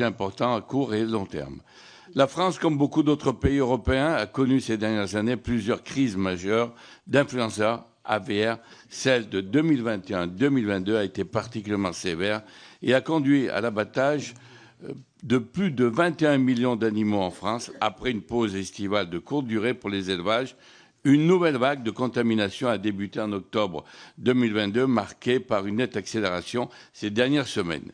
important à court et long terme. La France, comme beaucoup d'autres pays européens, a connu ces dernières années plusieurs crises majeures d'influenza aviaire. Celle de 2021-2022 a été particulièrement sévère et a conduit à l'abattage de plus de 21 millions d'animaux en France après une pause estivale de courte durée pour les élevages. Une nouvelle vague de contamination a débuté en octobre 2022, marquée par une nette accélération ces dernières semaines.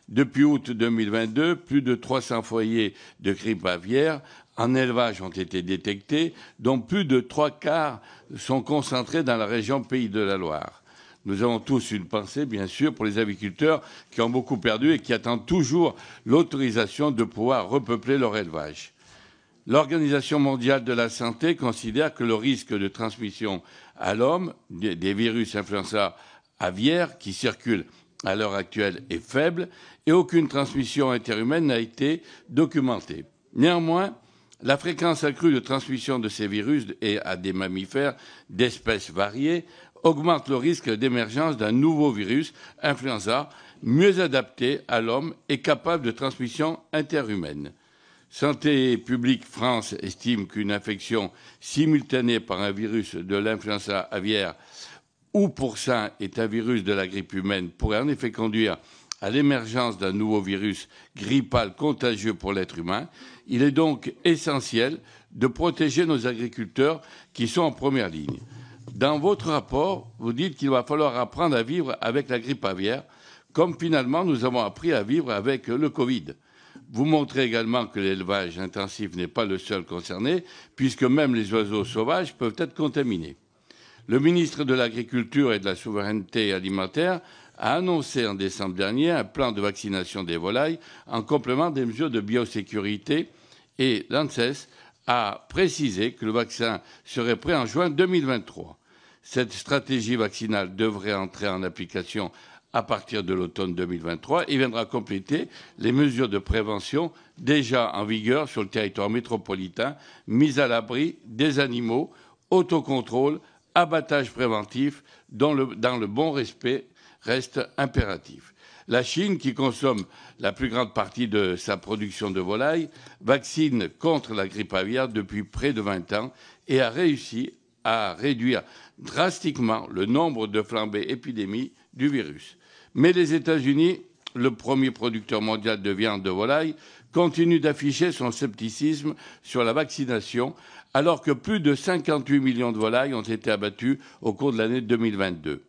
Depuis août 2022, plus de 300 foyers de grippe aviaire en élevage ont été détectés, dont plus de 3/4 sont concentrés dans la région Pays de la Loire. Nous avons tous une pensée, bien sûr, pour les aviculteurs qui ont beaucoup perdu et qui attendent toujours l'autorisation de pouvoir repeupler leur élevage. L'Organisation mondiale de la santé considère que le risque de transmission à l'homme des virus influenza aviaires qui circulent à l'heure actuelle est faible et aucune transmission interhumaine n'a été documentée. Néanmoins, la fréquence accrue de transmission de ces virus et à des mammifères d'espèces variées augmente le risque d'émergence d'un nouveau virus influenza mieux adapté à l'homme et capable de transmission interhumaine. Santé publique France estime qu'une infection simultanée par un virus de l'influenza aviaire ou pourcin est un virus de la grippe humaine pourrait en effet conduire à l'émergence d'un nouveau virus grippal contagieux pour l'être humain. Il est donc essentiel de protéger nos agriculteurs qui sont en première ligne. Dans votre rapport, vous dites qu'il va falloir apprendre à vivre avec la grippe aviaire, comme finalement nous avons appris à vivre avec le Covid. Vous montrez également que l'élevage intensif n'est pas le seul concerné, puisque même les oiseaux sauvages peuvent être contaminés. Le ministre de l'Agriculture et de la Souveraineté alimentaire a annoncé en décembre dernier un plan de vaccination des volailles en complément des mesures de biosécurité et l'ANSES a précisé que le vaccin serait prêt en juin 2023. Cette stratégie vaccinale devrait entrer en application à partir de l'automne 2023 et viendra compléter les mesures de prévention déjà en vigueur sur le territoire métropolitain, mise à l'abri des animaux, autocontrôle, abattage préventif dans le bon respect reste impératif. La Chine, qui consomme la plus grande partie de sa production de volailles, vaccine contre la grippe aviaire depuis près de 20 ans et a réussi à réduire drastiquement le nombre de flambées épidémiques du virus. Mais les États-Unis, le premier producteur mondial de viande de volaille, continue d'afficher son scepticisme sur la vaccination, alors que plus de 58 millions de volailles ont été abattues au cours de l'année 2022.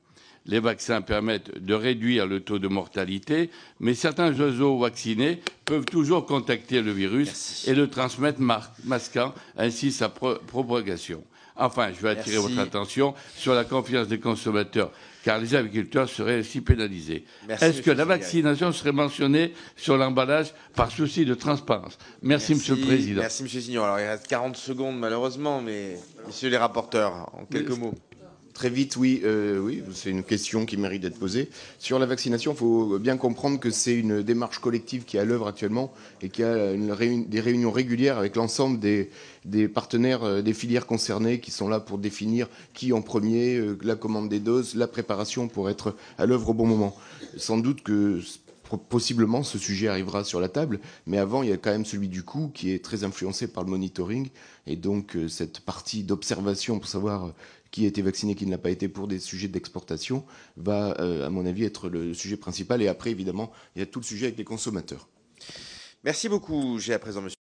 Les vaccins permettent de réduire le taux de mortalité, mais certains oiseaux vaccinés peuvent toujours contacter le virus et le transmettre, masquant ainsi sa propagation. Enfin, je veux attirer votre attention sur la confiance des consommateurs, car les agriculteurs seraient aussi pénalisés. Est-ce que la vaccination serait mentionnée sur l'emballage par souci de transparence? Merci, Monsieur le Président. Merci, Monsieur Signon. Alors, il reste 40 secondes, malheureusement, mais messieurs les rapporteurs, en quelques mots. Très vite, oui, c'est une question qui mérite d'être posée. Sur la vaccination, il faut bien comprendre que c'est une démarche collective qui est à l'œuvre actuellement et qui a des réunions régulières avec l'ensemble des partenaires des filières concernées qui sont là pour définir qui en premier, la commande des doses, la préparation pour être à l'œuvre au bon moment. Sans doute que possiblement ce sujet arrivera sur la table, mais avant il y a quand même celui du coût qui est très influencé par le monitoring et donc cette partie d'observation pour savoir qui a été vacciné, qui ne l'a pas été pour des sujets d'exportation va à mon avis être le sujet principal et après évidemment il y a tout le sujet avec les consommateurs. Merci beaucoup. J'ai à présent monsieur